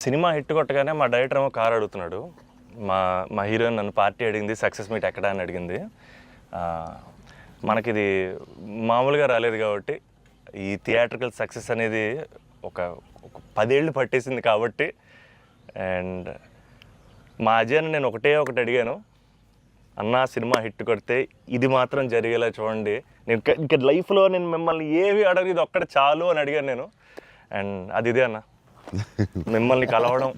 Cinema hit కొట్టగానే మా director ఏమో కార్ అడుగుతున్నాడు. మా మా హీరోయిన్ నన్ను పార్టీ అడిగింది, సక్సెస్ మీట్ ఎక్కడ అని అడిగింది. మనకిది మామూలుగా రాలేదు కాబట్టి ఈ థియేట్రికల్ సక్సెస్ అనేది ఒక 10 ఏళ్ళు పట్టేసింది కాబట్టి. అండ్ మా అజయ్ని నేను ఒకటి అడిగాను, అన్న సినిమా హిట్ కొడితే ఇది మాత్రం జరిగేలా చూడండి, నేను ఇంకా లైఫ్లో నేను మిమ్మల్ని ఏవి అడగదు, ఇది ఒక్కటి చాలు అని అడిగాను నేను. అండ్ అది ఇదే అన్న, మిమ్మల్ని కలవడం.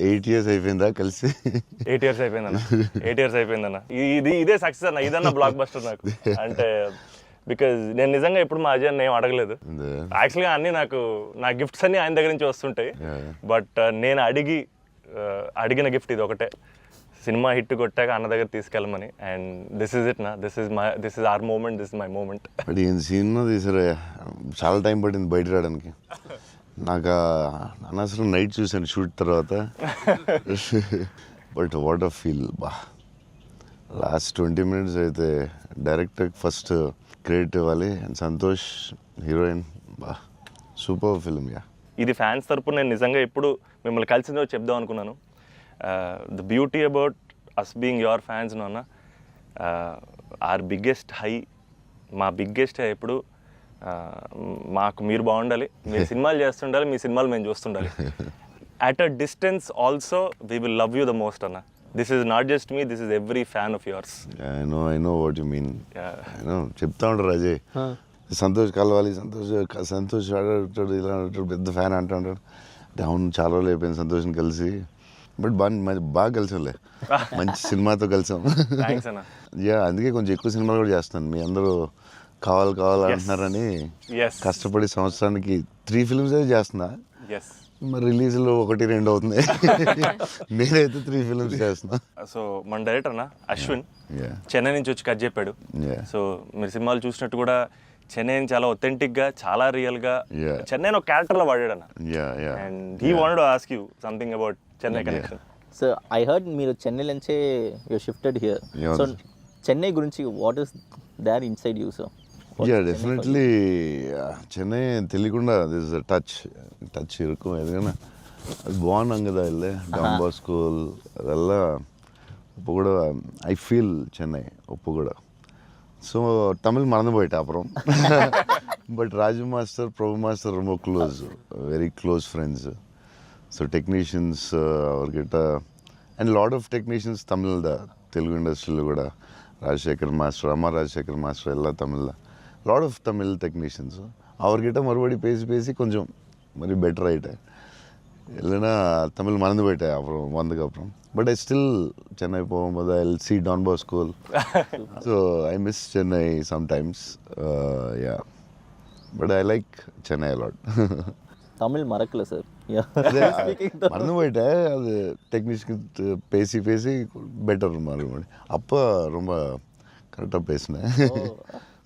8 years అయిపోయిందా కలిసి? 8 years అయిపోయిందన్న. 8 years అయిపోయిందన్న. ఇదే సక్సెస్ అన్న, ఇదన్న బ్లాక్ బస్టర్ నాకు. అంటే బికాజ్ నేను నిజంగా ఎప్పుడు మా అజయ్ ఏం అడగలేదు. యాక్చువల్గా అన్నీ నా గిఫ్ట్స్ అన్నీ ఆయన దగ్గర నుంచి వస్తుంటాయి. బట్ నేను అడిగిన గిఫ్ట్ ఇది ఒకటే, సినిమా హిట్ కొట్టాక అన్న దగ్గర తీసుకెళ్ళమని. అండ్ దిస్ ఇస్ ఇట్ నా, this is our moment, this is my moment. But ఈయన సినిమా తీసారా, చాలా టైం పట్టింది బయట రావడానికి. నాకు అనవసరం నైట్ చూశాను షూట్ తర్వాత. బట్ వాట్ అ ఫీల్ బా. లాస్ట్ 20 minutes అయితే డైరెక్టర్ ఫస్ట్ క్రెడిట్ ఇవ్వాలి. అండ్ సంతోష్ హీరోయిన్, బా సూపర్ ఫిల్మ్. యా, ఇది ఫ్యాన్స్ తరపున నేను నిజంగా ఎప్పుడు మిమ్మల్ని కలిసిందో చెప్దాం అనుకున్నాను. The beauty about us being your fans అన్న, ఆర్ బిగ్గెస్ట్ హై, మా బిగ్గెస్ట్ హై ఎప్పుడు మాకు మీరు బాగుండాలి, మీరు సినిమాలు చేస్తుండాలి, మీ సినిమాలు మేము చూస్తుండాలి. At a distance also we will love you the most అన్న. This is not just me, this is every fan of yours. I know what you mean. చెప్తా ఉంటారు అజయ్, సంతోష్ కలవాలి, సంతోష్ ఆడాడు, ఇలా ఆడాడు, పెద్ద ఫ్యాన్ అంటాడు. అవును, చాలా రోజులు అయిపోయింది సంతోష్ని కలిసి. బట్ బాగా కలిసాంలే, మంచి సినిమాతో కలిసాం. యా, అందుకే కొంచెం ఎక్కువ సినిమాలు కూడా చేస్తాను. మీ అందరూ కావాలంటున్నారని కష్టపడి సంవత్సరానికి 3 films అయితే చేస్తున్నా. మరి రిలీజ్లో 1-2 అవుతుంది. నేనైతే 3 films చేస్తున్నా. సో మన డైరెక్టర్ అన్న అశ్విన్ చెన్నై నుంచి వచ్చి కథ చెప్పాడు. సో మీరు సినిమాలు చూసినట్టు కూడా చెన్నైని చాలా ఒథెంటిక్ గా, చాలా రియల్ గా చెన్నై ఒక క్యారెక్టర్ లో వాడాడు అన్న. And he wanted to ask you something about Chennai connection. So I heard మీరు చెన్నై నుంచే you shifted here. So Chennai గురించి what is there inside you? So yeah, definitely Chennai తెలియకుండా దిస్ టచ్ ఇరుకు. ఎందుకన్నా అది బాగున్నాం కదా, వెళ్ళే డాన్ స్కూల్ ಅದೆಲ್ಲ ఉప్పు కూడా ఐ ఫీల్ చెన్నై ఉప్పు కూడా. సో తమిళ్ మறந்து போயிட்டேன் அப்புறம். But Raju master, Prabhu master ரொம்ப close, very close friends. So technicians அவர்கிட்ட and lot of technicians Tamil Telugu ఇండస్ట్రీలో కూడా, ராஜசேகர் மாஸ்டர், அம்மா ராஜசேகர் மாஸ்டர் எல்லாம் தமிழில் லாட் ஆஃப் தமிழ் டெக்னீஷியன்ஸு. அவர்கிட்ட மறுபடி பேசி கொஞ்சம் மாதிரி பெட்டர் ஆகிட்டேன். இல்லைன்னா தமிழ் மறந்து போயிட்டேன் அப்புறம் வந்ததுக்கப்புறம். பட் ஐ ஸ்டில் சென்னை போகும்போது I will see Don Bosco. So I miss Chennai sometimes. Yeah, but I like Chennai a lot. Tamil மறக்கல சார், மறந்து போயிட்டேன். அது டெக்னீஷியன் பேசி பெட்டர் மறுபடி. அப்போ ரொம்ப கரெக்டாக பேசினேன்.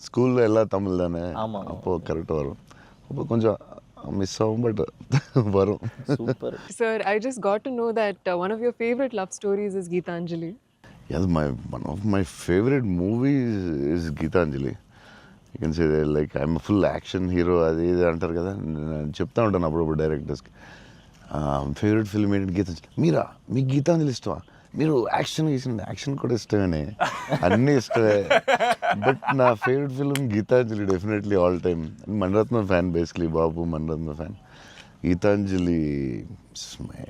ஸ்கூலில் எல்லாம் தமிழ் தானே, அப்போது கரெக்டாக வரும். அப்போ கொஞ்சம் மிஸ் ஆகும், பட் வரும். Super. Sir, I just got to know that one of your favorite love stories is Geetanjali. Yeah, one of my favorite movies is Geetanjali. You can say that, like, I'm a full action hero. అది ఇది అంటారు కదా, నేను చెప్తా ఉంటాను అప్పుడప్పుడు డైరెక్టర్స్కి. Favourite film ఏంటి? గీతాంజలి. మీరా, మీకు గీతాంజలి ఇష్టమా? మీరు యాక్షన్ కూడా ఇష్టమేనే, అన్నీ ఇష్టమే. బట్ నా favourite film Gitanjali, definitely all time. Mani Ratnam fan, basically బాబు Mani Ratnam fan. Gitanjali my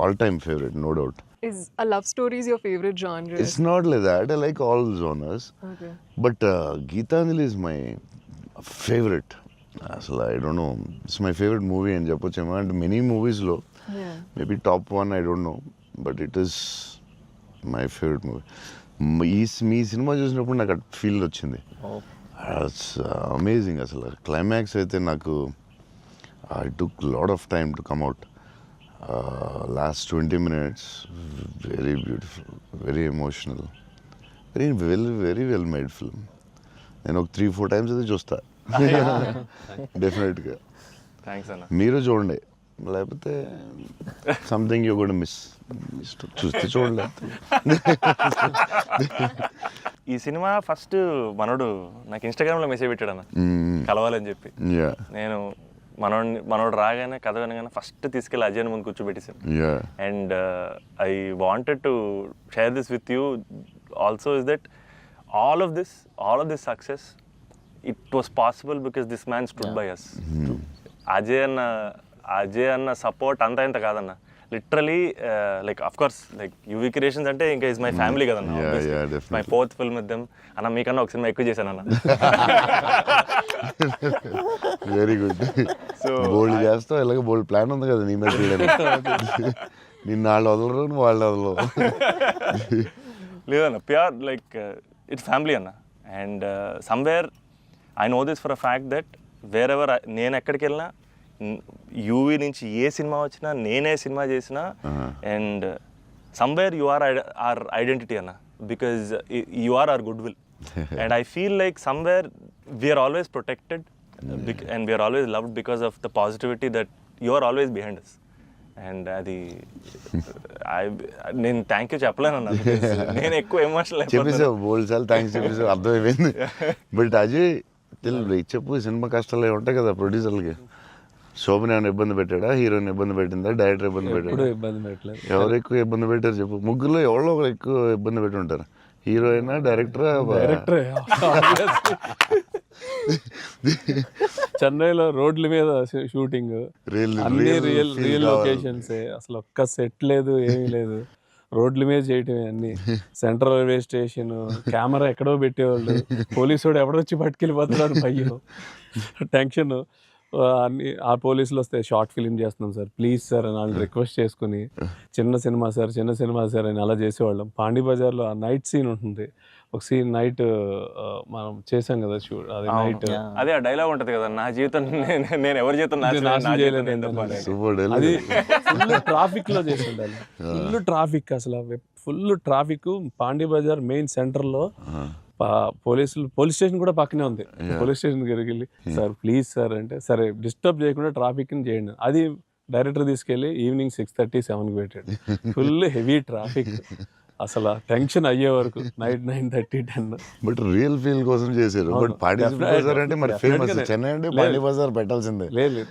all time favourite, no doubt. Is a love story is your favorite genre? It's not like that. I like all genres. Okay. But Geetanjali is my favorite. So I don't know. It's my favorite movie in Japochema. And many movies low. Yeah. Maybe top one, I don't know. But it is my favorite movie. Me cinema చూసినప్పుడు నాకు at feel వచ్చింది. It's amazing. అసలు climax అయితే నాకు I took lot of time to come out. Last 20 minutes, very beautiful, very emotional, very well made film. నేను ఒక 3-4 times అయితే చూస్తా డెఫినెట్గా. థ్యాంక్స్ అన్న. మీరు చూడండి, లేకపోతే సంథింగ్ యూ కూడా మిస్ చూస్తే చూడండి. ఈ సినిమా ఫస్ట్ మనోడు నాకు ఇన్స్టాగ్రామ్లో మెసేజ్ పెట్టాడు అన్న, కలవాలని చెప్పి. నేను మనోడు రాగానే కథ వినగానే ఫస్ట్ తీసుకెళ్ళి అజయ్ ముందు కూర్చోబెట్టేసాను. Yeah. And I wanted to share this with you also, is that all of this success, it was possible because this man stood by us. Ajay అన్న సపోర్ట్ అంతా ఇంత కాదన్న, literally like of course like UV creations అంటే ఇంకా is my family కదన్న. My 4th film with them అన్న. మీకన్నా ఒక సినిమా ఎక్కువ చేశాను అన్న. Very good. సో బోల్డ్ చేస్తావు, ఇలాగ బోల్డ్ ప్లాన్ ఉంది కదా నీ మీద చేయడానికి. నిన్న వాళ్ళు వదలరు, నువ్వు వాళ్ళు వదలవు. లేదన్న, ప్యూర్ లైక్ ఇట్స్ ఫ్యామిలీ అన్న. And somewhere I know this for a fact that wear ever నేను ఎక్కడికి వెళ్ళినా, యూవీ నుంచి ఏ సినిమా వచ్చినా, నేనే సినిమా చేసినా, and somewhere you are our identity అన్న, because you are our good will. And I feel like somewhere we're always protected and we're always loved because of the positivity that you are always behind us. And అది నేను thank you చెప్పలేనన్నా, నేను ఎక్కువ emotional చెప్పేసావు బోల్డ్ సార్లు thanks చెప్పేసావు, అర్థమైపోయింది. But Ajay చెప్పు, cinema కష్టాలు ఏమి ఉంటాయి కదా ప్రొడ్యూసర్లకి. శోభన్ ఏమైనా ఇబ్బంది పెట్టాడా, హీరోయిన్ ఇబ్బంది పెట్టిందా, డైరెక్టర్ ఇబ్బంది పెట్టాడా? ఎవరు ఎక్కువ ఇబ్బంది పెట్టారు చెప్పు? ముగ్గురులో ఎవరో ఒకరు ఎక్కువ ఇబ్బంది పెట్టి ఉంటారు. హీరోయినా, డైరెక్టరా? చెన్నైలో రోడ్ల మీద షూటింగ్, అన్ని రియల్ లొకేషన్స్, అసలు ఒక్క సెట్ లేదు, ఏమీ లేదు, రోడ్ల మీద చేయటమే అన్ని. సెంట్రల్ రైల్వే స్టేషన్, కెమెరా ఎక్కడో పెట్టేవాళ్ళు, పోలీసు వాడు ఎవడొచ్చి పట్టుకెళ్ళిపోతున్నాడు, భయం, టెన్షన్. అన్ని ఆ పోలీసులు వస్తే షార్ట్ ఫిలిం చేస్తున్నాం సార్ ప్లీజ్ సార్ అని వాళ్ళు రిక్వెస్ట్ చేసుకుని, చిన్న సినిమా సార్ అని అలా చేసేవాళ్ళం. పాండీ బజార్లో ఆ నైట్ సీన్ ఉంటుంది, ఒక సీన్ నైట్ మనం చేసాం కదా షూట్, అది నైట్, అదే ఆ డైలాగ్ ఉంటుంది కదా, నా జీవితం నేను ఎవరి జీవితం నాశనం చేయలేదు. అది ఫుల్ ట్రాఫిక్ లో చేసి ఉండాలి, ఫుల్ ట్రాఫిక్, అసలు full traffic. Pondy Bazaar main centre లో పోలీస్ స్టేషన్ కూడా పక్కనే ఉంది. పోలీస్ స్టేషన్ దగ్గరికి వెళ్ళి సార్ ప్లీజ్ సార్ అంటే, సరే డిస్టర్బ్ చేయకుండా ట్రాఫిక్ ని చేయండి. అది డైరెక్టర్ తీసుకెళ్ళి ఈవినింగ్ 6:30, 7కి పెట్టాడు. ఫుల్ హెవీ ట్రాఫిక్, అసలు టెన్షన్ అయ్యే వరకు నైట్ 9:30, 10. బట్ రియల్ ఫీల్ కోసం చేశారు. బట్ పాండీ బజార్ అంటే మరి ఫేమస్, చెన్నై అంటే పాండీ బజార్ పెట్టాల్సిందే. లేదు,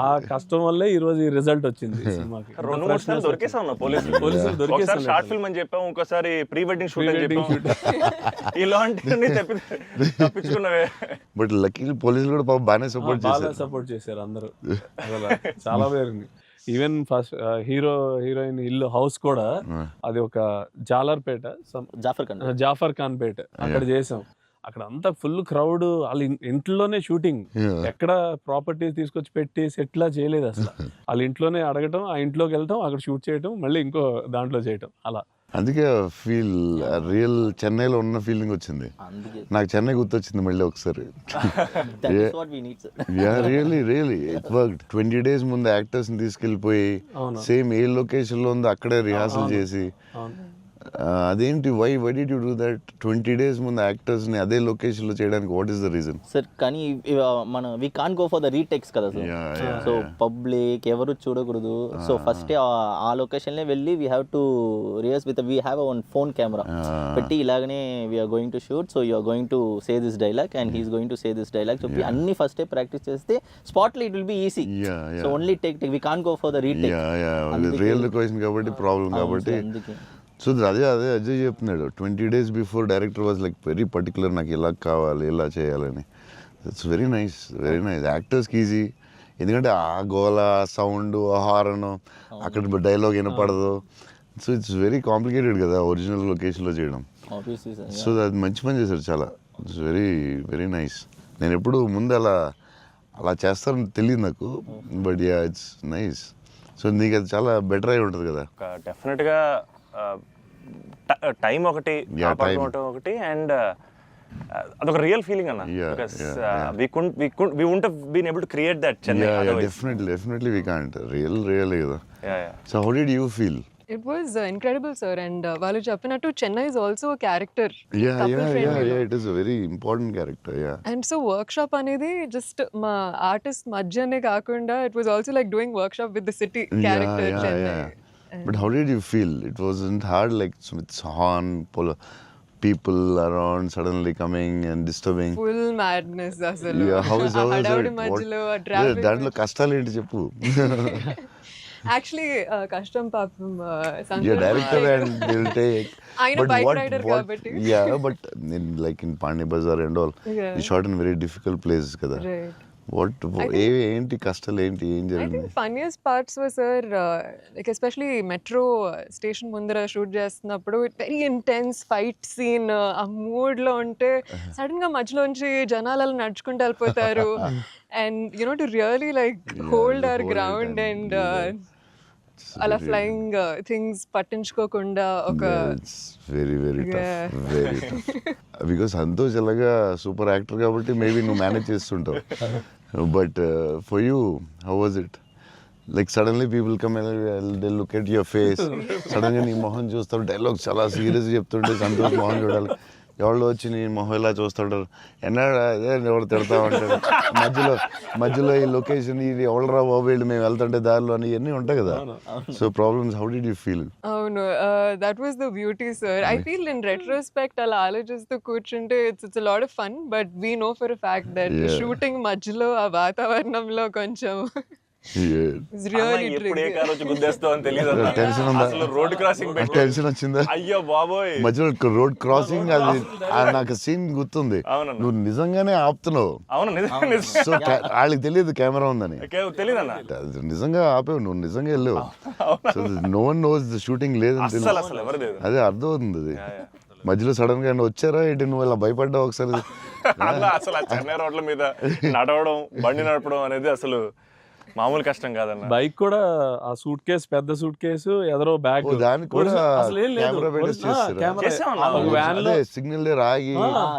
ఆ కష్టం వల్లే ఈ రోజు ఈ రిజల్ట్ వచ్చింది సినిమాకి. 2-3 సార్లు దొరికేసాం పోలీసులు దొరికేసాం. షార్ట్ ఫిల్మ్ అని చెప్పాము, ఇంకోసారి ప్రీ వెడ్డింగ్ షూట్ అని చెప్పాము. ఇలాంటివన్నీ తప్పించుకున్నవే. బట్ లక్కీ పోలీసులు కూడా బాగానే సపోర్ట్ చేశారు అందరూ, అసలు చాలా పేరుంది. ఈవెన్ ఫస్ట్ హీరోయిన్ ఇల్లు హౌస్ కూడా అది ఒక జాలర్పేట, జాఫర్ ఖాన్ పేట, అక్కడ చేసాం. అక్కడ అంతా ఫుల్ క్రౌడ్, వాళ్ళ ఇంట్లోనే షూటింగ్, ఎక్కడ ప్రాపర్టీస్ తీసుకొచ్చి పెట్టి సెట్లా చేయలేదు అసలు. వాళ్ళ ఇంట్లోనే అడగటం, ఆ ఇంట్లోకి వెళ్ళటం, అక్కడ షూట్ చేయటం, మళ్ళీ ఇంకో దాంట్లో చేయటం, అలా. అందుకే ఫీల్ రియల్ చెన్నైలో ఉన్న ఫీలింగ్ వచ్చింది నాకు. చెన్నై గుర్తొచ్చింది మళ్ళీ ఒకసారి. Really it worked. 20 days ముందు యాక్టర్స్ ని తీసుకెళ్ళిపోయి సేమ్ ఏ లొకేషన్ లో ఉందో అక్కడే రిహార్సల్ చేసి, అదేంటి why did you do that? 20 days ముందు యాక్టర్స్ ని అదే లొకేషన్ లో చేయడానికి what is the reason sir? కానీ మన we can't go for the retakes కదా సార్. సో పబ్లిక్ ఎవరు చూడకూడదు. సో ఫస్ట్ ఆ లొకేషన్ లో వెళ్ళి we have to rehearse with we have one phone camera పెట్టి, ఇలాగనే we're going to shoot, so you're going to say this dialogue and he's going to say this dialogue చెప్పి అన్ని first practice చేస్తే spot లో it will be easy. So only take we can't go for the retake. Real location కాబట్టి problem కాబట్టి. So అదే అజయ్ చెప్తున్నాడు, 20 days before director was like very particular, నాకు ఇలా కావాలి, ఇలా చేయాలని. ఇట్స్ వెరీ నైస్ యాక్టర్స్కి ఈజీ. ఎందుకంటే ఆ గోల, సౌండ్, హారన్, అక్కడ డైలాగ్ వినపడదు. సో ఇట్స్ వెరీ కాంప్లికేటెడ్ కదా ఒరిజినల్ లొకేషన్లో చేయడం. సో అది మంచి పని చేశారు చాలా. It's very nice. నేను ఎప్పుడు ముందు అలా చేస్తారని తెలియదు నాకు, but yeah it's nice. So నీకు అది చాలా బెటర్ అయి ఉంటుంది కదా. డెఫినెట్గా టైం ఒకటి, ఒకటి, అండ్ అదొక రియల్ ఫీలింగ్ అన్న. Because we wouldn't have been able to create that Chennai otherwise. Definitely we can't. Really కదా. So how did you feel? It was incredible, sir. And వాళ్ళు చెప్పినట్టు Chennai is also a character. Yeah, it is a very important character. And so workshop అనేది just మా artist మధ్యనే కాకుండా it was also like doing workshop with the city character Chennai. But how did you feel? It wasn't hard, like with horn, people around suddenly coming and disturbing. Full madness అసలు. Yeah, how is ఆ it? హడావుడి What- మధ్యలో ఆ Yeah, traffic దాంట్లో కష్టాలు ఏంటి చెప్పు. Actually కష్టం పాపం Yeah, director and they'll take. ఆయన But bike what- rider what- కాబట్టి. Yeah, but in like in Pani Bazaar and all, Yeah. we shot in very difficult places కదా. Right. ఏంటి కష్టాలు ఏంటి, ఏం I జరిగింది? think funniest parts were, sir, like especially metro station ముందర shoot చేస్తున్నప్పుడు very intense fight scene ఆ mood లో ఉంటే సడన్ గా మధ్యలోంచి జనాలు అలా నడుచుకుంటూ వెళ్ళిపోతారు and you know to really like hold hour hold it ground and and do that. అలా ఫ్లయింగ్ థింగ్స్ పట్టించుకోకుండా ఒక it's very very Yeah. Tough, very tough. Because Santosh ఎలాగా సూపర్ యాక్టర్ కాబట్టి మేబీ నువ్వు మేనేజ్ చేస్తుంటావు. But for you how was it? Like suddenly people come they look at your face, సడన్గా నీ మొహం చూస్తారు, డైలాగ్ చాలా సీరియస్ చెప్తుంటే సంతోష్ మొహం చూడాలి. ఎవరు వచ్చి నీ మొహం ఇలా చూస్తుంటారు, ఎన్నాడు అదే ఎవరు తిడతా ఉంటారు, మధ్యలో ఈ లొకేషన్ ఇది ఎవడరా బాబు వీళ్ళు మేము వెళ్తుంటే దారిలో అని ఇవన్నీ ఉంటాయి కదా. So problems, how did you feel? అవును that was the beauty sir. I feel in retrospect అలా ఆలోచిస్తూ కూర్చుంటే it's a lot of fun but we know for a fact that Yeah. Shooting మధ్యలో ఆ వాతావరణంలో కొంచెం it's really ఎప్పుడు ఏ tricky. Car వచ్చి గుద్దేస్తావు అని తెలియదు Tension ఉందా? అసలు రోడ్ క్రాసింగ్ పెట్టి టెన్షన్ వచ్చిందా? అయ్యో బాబోయ్. మధ్యలో రోడ్ క్రాసింగ్ అది నాకు సీన్ గుర్తుంది. అవునన్నా. నువ్వు నిజంగానే ఆపుతున్నావు. అవును నిజం సో వాళ్ళకి తెలియదు కెమెరా ఉందని. తెలీదన్న అది నిజంగా ఆపేవు, నువ్వు నిజంగా వెళ్ళావు. So no one knows the shooting లేదని అస్సలు తెలియదు. అసలు ఎవరు లేదు అదే అర్థం అవుతుంది అది. మధ్యలో సడన్ గా వచ్చారా ఏంటి, నువ్వు ఇలా భయపడ్డావు ఒకసారి. అలా అసలు ఆ చెన్నై రోడ్ల మీద నడవడం బండి నడపడం అనేది అసలు మామూలు కష్టం కాదన్న. బైక్ కూడా ఆ సూట్ కేసు, పెద్ద సూట్ కేసు, ఎదరో బ్యాగ్, ఓ, దానికి కూడా అసలు ఏం లేదు. కెమెరా పెట్టేసి చేస్తారా? చేసామన్నా. వ్యాన్ లో అదే సిగ్నల్ దగ్గర ఆగి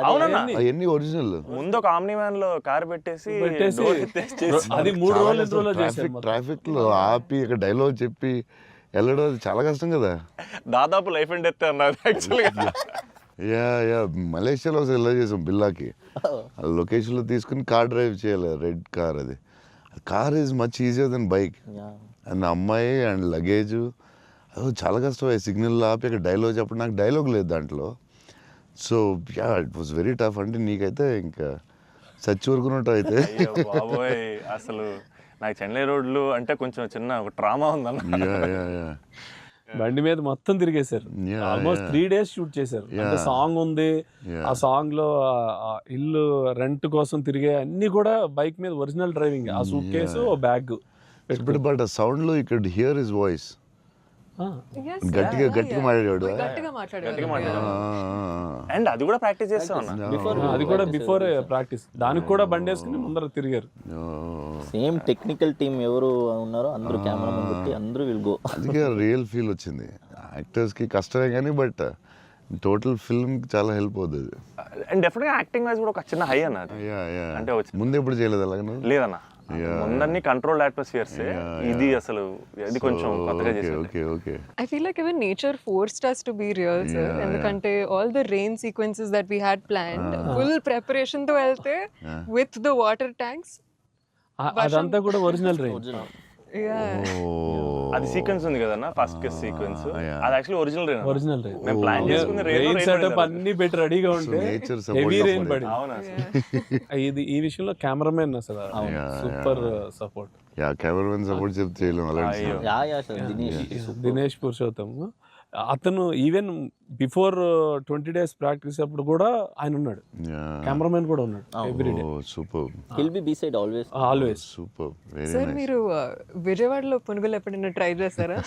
అవునన్నా. అవన్నీ ఒరిజినల్. ముందు ఒక ఆమ్ని వ్యాన్ లో కార్ పెట్టేసి పెట్టేసి door ఎత్తేసి చేసి అది 3 రోజులు 2 రోజులు చేశారు. ట్రాఫిక్ లో ఆపి ఇక్కడ డైలాగ్ చెప్పి వెళ్ళడం అది చాలా కష్టం కదా. దాదాపు లైఫ్ అండ్ డెత్ అన్నది యాక్చువల్గా. యా మలేషియాలో ఒకసారి ఇలా చేసాం బిల్లాకి. లొకేషన్లో తీసుకుని కార్ డ్రైవ్ చేయాలి, రెడ్ కార్. అది car is much easier then bike. And అమ్మాయి అండ్ లగేజ్ అది చాలా కష్టం. సిగ్నల్ ఆపి అక్కడ డైలాగ్ చెప్పడం, నాకు డైలాగ్ లేదు దాంట్లో. So yeah it was very tough. అంటే నీకైతే ఇంకా చచ్చి ఊరుకున్నట్టు అయితే. అయ్యో బాబోయ్, అసలు నాకు చెన్నై రోడ్లు అంటే కొంచెం చిన్న ఒక ట్రామా ఉందన్న. యా బండి మీద మొత్తం తిరిగేశారు. Yeah, ఆల్మోస్ట్ 3 days షూట్ చేశారు. అంటే సాంగ్ ఉంది, ఆ సాంగ్ లో ఆ ఇల్లు రెంట్ కోసం తిరిగే అన్ని కూడా బైక్ మీద ఒరిజినల్ డ్రైవింగ్. ఆ సూట్ కేసు, బ్యాగ్. బట్ ఆ సౌండ్ లో ఇక్కడ హియర్ హిస్ వాయిస్ Yes, గట్టిగా మాట్లాడాడు. గట్టిగా మాట్లాడారు. అండ్ అది కూడా ప్రాక్టీస్ చేస్తాం అన్న. అది కూడా బిఫోర్ ప్రాక్టీస్. దానికి కూడా బండి వేసుకుని ముందర తిరిగారు. సేమ్ టెక్నికల్ టీమ్ ఎవరు ఉన్నారో అందరూ కెమెరా ముందు పెట్టి అందరూ విల్ గో. అందుకే రియల్ ఫీల్ వచ్చింది. యాక్టర్స్కి కష్టమే కానీ బట్ టోటల్ ఫిల్మ్కి చాలా హెల్ప్ అవుతుంది. అండ్ డెఫినెట్గా యాక్టింగ్ వైజ్ కూడా ఒక చిన్న హై అన్న అది. అంటే వచ్చింది. ముందు ఎప్పుడు చేయలేదు అలాగే. లేదన్న, ముందన్ని కంట్రోల్డ్ అట్మాస్ఫియర్స్. ఇది అసలు ఇది కొంచెం కొత్తగా చేశారు. Okay I feel like even nature forced us to be real, sir. ఎందుకంటే all the rain sequences that we had planned, full preparation తో వెళ్తే with the water tanks. అదంతా కూడా ఒరిజినల్ రేంజ్. Yeah. అది సీక్వెన్స్ ఉంది కదన్న, ఫస్ట్ కేస్ సీక్వెన్స్. అది actually original rain. Original range. మేము ప్లాన్ చేసుకుని రెయిన్ సెటప్ అన్ని పెట్టి రెడీగా ఉంటే నేచర్ హెవీ రెయిన్ పడింది. అవునా ఇది ఈ విషయంలో కెమెరామెన్ అసలు super support. Yeah cameraman support చెప్తే చేయలేము అలాంటి. యా సార్ దినేష్ పురుషోత్తమ్ అతను ఈవెన్ బిఫోర్ 20 days ప్రాక్టీస్ అప్పుడు కూడా ఆయన ఉన్నాడు. కెమెరామెన్ కూడా ఉన్నాడు everyday. Super he'll be beside always. Always. Super very sir nice. మీరు విజయవాడలో పునుగులు ఎప్పుడైనా ట్రై చేస్తారా?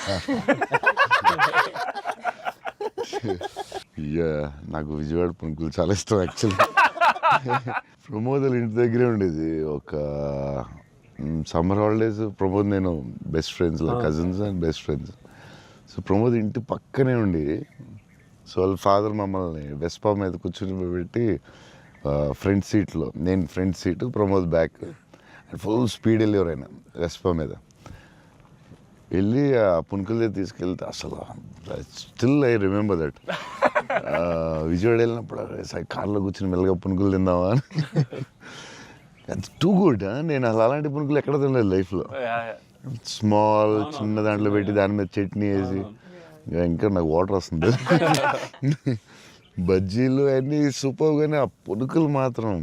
యా నాకు విజయవాడ పునుకులు చాలా ఇష్టం యాక్చువల్లీ. ప్రమోద్ ఇంటి దగ్గరే ఉండేది. ఒక సమ్మర్ హాలిడేస్ ప్రమోద్ నేను best friends, like cousins and best friends. So Pramod ఇంటి పక్కనే ఉండి, సో వాళ్ళ ఫాదర్ మమ్మల్ని వెస్పా మీద కూర్చొని పెట్టి ఫ్రంట్ సీట్లో, నేను front seat, Pramod back, full speed వెళ్ళేవారు ఆయన వెస్పా మీద. వెళ్ళి ఆ పునుకుల దగ్గర తీసుకెళ్తే అసలు still I remember that. Vijayawada వెళ్ళినప్పుడు కార్లో కూర్చొని మెల్లగా పునుకులు తిందామా అని. అది టూ గుడ్. నేను అసలు అలాంటి పునుకులు ఎక్కడ తినలేదు లైఫ్లో. స్మాల్ చిన్న దాంట్లో పెట్టి దాని మీద చట్నీ వేసి ఇంకా నాకు వాటర్ వస్తుంది. బజ్జీలు అన్నీ సూపర్, కానీ ఆ పునుకులు మాత్రం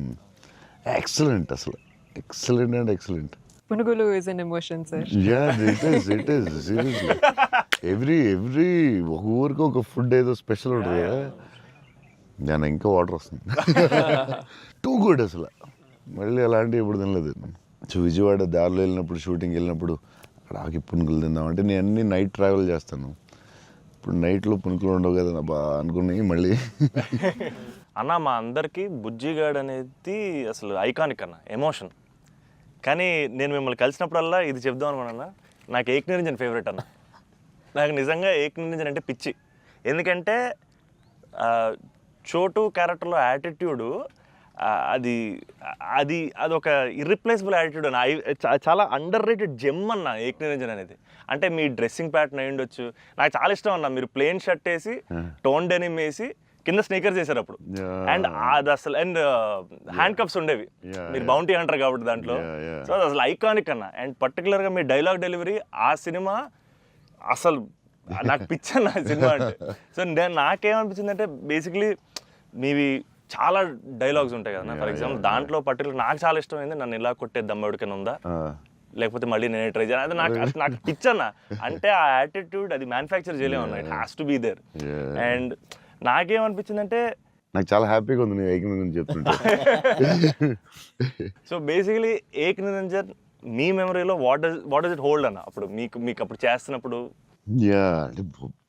ఎక్సలెంట్, అసలు ఎక్సలెంట్ అండ్ ఎక్సలెంట్. పునుగులు is an emotion sir. It is seriously every ఒక ఊరికి ఒక ఫుడ్ ఏదో స్పెషల్ ఉంటుంది కదా, నేను ఇంకా వాటర్ వస్తుంది. టూ గుడ్ అసలు, మళ్ళీ అలాంటివి ఇప్పుడు తినలేదు. సో విజయవాడ దారిలో వెళ్ళినప్పుడు, షూటింగ్ వెళ్ళినప్పుడు అక్కడ ఆకి పునుకులు తిందామంటే నేను అన్ని నైట్ ట్రావెల్ చేస్తాను. ఇప్పుడు నైట్లో పునుకులు ఉండవు కదా బా అనుకున్నాయి మళ్ళీ. అన్న మా అందరికీ బుజ్జిగాడ్ అనేది అసలు ఐకానిక్ అన్న, ఎమోషన్. కానీ నేను మిమ్మల్ని కలిసినప్పుడల్లా ఇది చెప్దాం అనుకున్నా, నాకు ఏక్ నిరంజన్ ఫేవరెట్ అన్న. నాకు నిజంగా ఏక్ నిరంజన్ అంటే పిచ్చి. ఎందుకంటే చోటు క్యారెక్టర్లో యాటిట్యూడు అది అది అదొక ఇర్రిప్లేసబుల్ యాటిట్యూడ్ అన్న. చాలా అండర్ రేటెడ్ జెమ్ అన్న ఏక్ నిరంజన్ అనేది. అంటే మీ డ్రెస్సింగ్ ప్యాటర్న్ అయి ఉండొచ్చు, నాకు చాలా ఇష్టం అన్న. మీరు ప్లెయిన్ షర్ట్ వేసి టోన్ డెనిమ్ వేసి కింద స్నీకర్స్ చేశారు అప్పుడు, అండ్ అది అసలు, అండ్ హ్యాండ్ కప్స్ ఉండేవి, మీరు బౌంటీ హంటర్ కాబట్టి దాంట్లో. సో అది అసలు ఐకానిక్ అన్న. అండ్ పర్టికులర్గా మీ డైలాగ్ డెలివరీ ఆ సినిమా అసలు నాకు పిచ్చన్న ఆ సినిమా అంటే. సో నాకేమనిపించింది అంటే బేసిక్లీ మీవి చాలా డైలాగ్స్ ఉంటాయి కదా. ఫర్ ఎగ్జాంపుల్ దాంట్లో పర్టికులర్ నాకు చాలా ఇష్టమైంది, నన్ను ఇలా కొట్టే దమ్మడికైనా ఉందా, లేకపోతే మళ్ళీ నేనే ట్రై చేయాలి, అది నాకు పిచ్చన్న. అంటే ఆ యాటిట్యూడ్ అది మ్యానుఫ్యాక్చర్ చేయలేమన్నా, it has to be there. And నాకేమనిపించిందంటే నాకు చాలా హ్యాపీగా ఉంది నేను ఏక్ నిరంజన్ చెప్తుంటే. సో బేసికలీ ఏక్ నిరంజన్ మీ మెమరీలో వాట్ డస్ ఇట్ హోల్డ్ అన్న అప్పుడు మీకు అప్పుడు చేస్తున్నప్పుడు? అంటే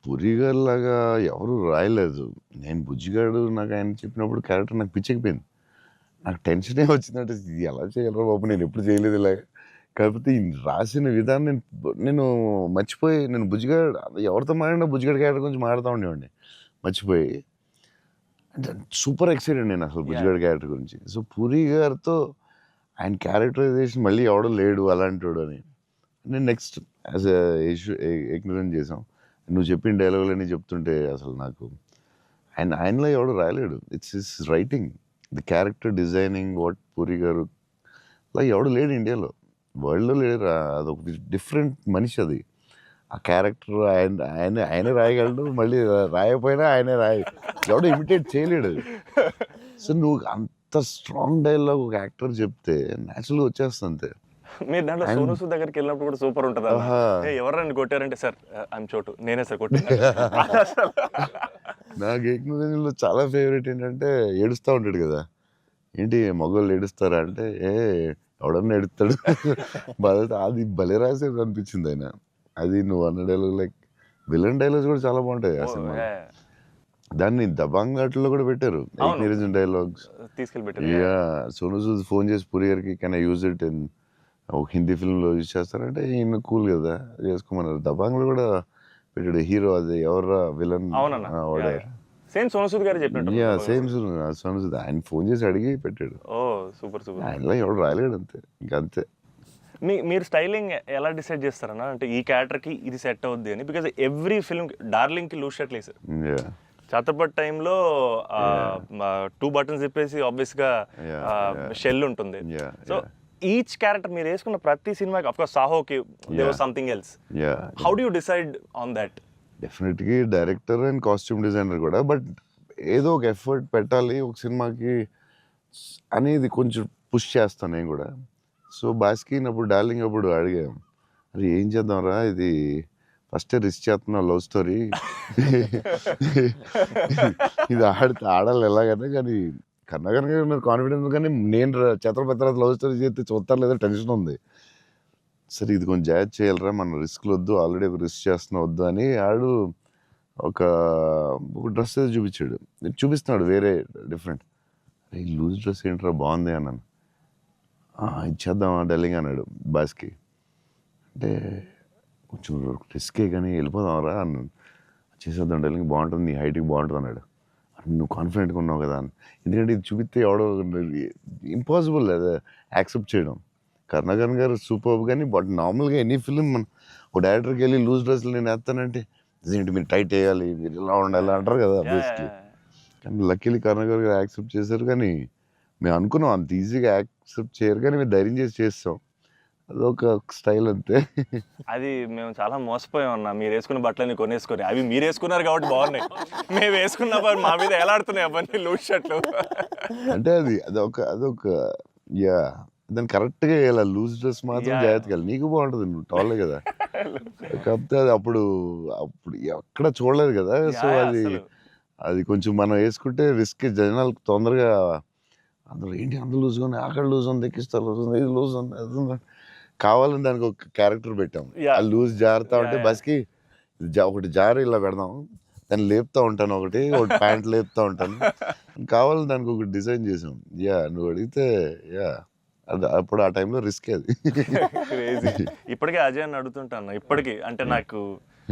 పురిగారు లాగా ఎవరు రాయలేదు. నేను బుజ్జిగాడు నాకు ఆయన చెప్పినప్పుడు క్యారెక్టర్ నాకు పిచ్చెక్కిపోయింది. నాకు టెన్షనే వచ్చిందంటే ఇది ఎలా చేయాలరా బాబు, నేను ఎప్పుడు చేయలేదు ఇలాగ. కాకపోతే ఈ రాసిన విధానం నేను మర్చిపోయి, నేను బుజ్జిగాడు ఎవరితో మాట్లాడినా బుజ్జిగాడు క్యారెక్టర్ గురించి మాట్లాడుతూ ఉండేవాడిని మర్చిపోయి. అంటే సూపర్ ఎక్సైటెడ్ నేను అసలు బుజ్జిగాడు క్యారెక్టర్ గురించి. సో పూరి గారితో ఆయన క్యారెక్టరైజేషన్ మళ్ళీ ఎవడో లేడు అలాంటి అని నేను నెక్స్ట్ యాజ్ ఎగ్నరెంట్ చేసాం. నువ్వు చెప్పిన డైలాగులన్నీ చెప్తుంటే అసలు నాకు ఆయనలో ఎవడు రాయలేడు. It's his writing, the character designing, what Puri garu అలా ఎవడు లేడు ఇండియాలో, వరల్డ్లో లేడు. అదొక డిఫరెంట్ మనిషి అది. ఆ క్యారెక్టర్ ఆయనే రాయగలడు, మళ్ళీ రాయకపోయినా ఆయనే ఎవడో ఇమిటేట్ చేయలేడు. సో నువ్వు అంత స్ట్రాంగ్ డైలాగ్ ఒక యాక్టర్ చెప్తే న్యాచురల్గా వచ్చేస్తుంది అంతే. మీరు దాంట్లో సోను సూద్ దగ్గరికి వెళ్ళినప్పుడు కూడా సూపర్ ఉంటుంది. ఎవరైనా కొట్టారంటే సార్ ఐమ్ చోటు, నేనే సార్ కొట్టాను. నాకు ఏక్ నిరంజన్లో చాలా ఫేవరెట్ ఏంటంటే ఏడుస్తూ ఉంటాడు కదా, ఏంటి మగవాళ్ళు ఏడుస్తారా అంటే ఎవడన్నా ఏడుస్తాడు బాధ. అది భలే రాసేది అనిపించింది ఆయన. అది నువ్వు అన్న డైలాగ్ లైక్ విలన్ డైలాగ్స్ కూడా చాలా బాగుంటాయి ఆ సినిమా. దాన్ని దబాంగ్ ఆటలో కూడా పెట్టారు ఏక్ నిరంజన్ డైలాగ్స్ తీసుకెళ్ళి. సోను సూద్ ఫోన్ చేసి పూరి గారికి can I use it in ఒక హిందీ ఫిల్మ్లో యూజ్ చేస్తారంటే ఈయన కూల్ కదా చేసుకోమన్నారు. దబాంగ్లో కూడా పెట్టాడు హీరో, అది ఎవర్రా విలన్ సేమ్ సోను సూద్ గారు చెప్పినట్టు. సేమ్ సోను సూద్ ఆయన ఫోన్ చేసి అడిగి పెట్టాడు. Super super. ఆయనలో ఎవడు రాయలేడు అంతే, ఇంకంతే. మీరు స్టైలింగ్ ఎలా డిసైడ్ చేస్తారన్నా, అంటే ఈ క్యారెక్టర్కి ఇది సెట్ అవుద్ది అని? బికాజ్ ఎవ్రీ ఫిల్మ్ డార్లింగ్కి లూజ్ షర్ట్ వేసారు, ఛత్రపతి టైంలో 2 బటన్స్ చెప్పేసి ఆబ్వియస్గా షెల్ ఉంటుంది. సో ఈచ్ క్యారెక్టర్ మీరు వేసుకున్న ప్రతి సినిమాకి, అఫ్కోర్స్ సాహోకి there was something else. How do you decide on that? డెఫినెట్గా డైరెక్టర్ అండ్ కాస్ట్యూమ్ డిజైనర్ కూడా, బట్ ఏదో ఒక ఎఫర్ట్ పెట్టాలి ఒక సినిమాకి అనేది కొంచెం పుష్ చేస్తాను నేను కూడా. సో బాస్కి అప్పుడు డార్లింగ్ అప్పుడు అడిగాం, అరే ఏం చేద్దాంరా, ఇది ఫస్ట్ రిస్క్ చేస్తున్నావు లవ్ స్టోరీ, ఇది ఆడాలి ఎలాగైనా, కానీ కన్నగానే నాకు కాన్ఫిడెన్స్, కానీ నేను ఛత్రపతి లవ్ స్టోరీ చేస్తే చూస్తారు లేదా టెన్షన్ ఉంది. సరే ఇది కొంచెం జాగ్రత్త చేయాలరా, మన రిస్క్లు వద్దు, ఆల్రెడీ ఒక రిస్క్ చేస్తున్నా వద్దు అని ఆడు ఒక డ్రెస్ ఏదో చూపించాడు, చూపిస్తున్నాడు వేరే డిఫరెంట్. అరే ఈ లూజ్ డ్రెస్ ఏంట్రా బాగుంది అన్నాను. ఇచ్చేద్దామా డార్లింగ్ అన్నాడు బాస్కి. అంటే కొంచెం రిస్కే కానీ వెళ్ళిపోదాంరా అన్నాను. చేసేద్దాం డార్లింగ్, బాగుంటుంది, నీ హైట్కి బాగుంటుంది అన్నాడు. నువ్వు కాన్ఫిడెంట్గా ఉన్నావు కదా అని. ఎందుకంటే ఇది చూపిస్తే ఎవడో ఇంపాసిబుల్ అది యాక్సెప్ట్ చేయడం. కరుణాకర్ గారు సూపర్, కానీ బట్ నార్మల్గా ఎనీ ఫిలిం మన ఒక డైరెక్టర్కి వెళ్ళి లూజ్ డ్రెస్లు నేను వేస్తానంటే ఏంటి మీరు టైట్ వేయాలి, మీరు ఇలా ఉండాలి అంటారు కదా బేసిక్లీ. కానీ లక్కీలీ కరుణాకర్ గారు యాక్సెప్ట్ చేశారు. కానీ మేము అనుకున్నాం అంత ఈజీగా యాక్సెప్ట్ చేయరు, కానీ మేము ధైర్యం చేసి చేస్తాం. అదొక స్టైల్ అంతే. అది మేము చాలా మోసపోయాం అన్న, మీరు వేసుకున్న బట్టలన్నీ కొనేసుకొని. అవి మీరు వేసుకున్నారు కాబట్టి బాగున్నాయి, మేము వేసుకున్నప్పుడు మా మీద ఎలాడుతున్నాయి అవన్నీ లూజ్ షర్ట్లు. అంటే అదొక యా దాన్ని కరెక్ట్గా వేయాలి. లూజ్ డ్రెస్ మాత్రం జాగ్రత్తగా వేయాలి. నీకు బాగుంటుంది, నువ్వు టాలే కదా. కాకపోతే అది అప్పుడు ఎక్కడ చూడలేదు కదా. సో అది కొంచెం మనం వేసుకుంటే రిస్క్. జనాలకు తొందరగా అందులో ఏంటి అంత లూజ్ ఉంది, అక్కడ లూజ్ ఉంది, ఎక్కిస్తా లూజ్ ఉంది, ఇది లూజ్ ఉంది, అది ఉంది. కావాలని దానికి ఒక క్యారెక్టర్ పెట్టాం. ఆ లూజ్ జారుతా ఉంటే బస్కి ఒకటి జారి ఇలా పెడదాం, దాన్ని లేపుతా ఉంటాను, ఒకటి ప్యాంట్ లేపుతా ఉంటాను. కావాలని దానికి ఒకటి డిజైన్ చేసాం. యా నువ్వు అడిగితే యా అది అప్పుడు ఆ టైంలో రిస్క్ అది. ఇప్పటికే అజయ్ అని అడుగుతుంటాను ఇప్పటికీ. అంటే నాకు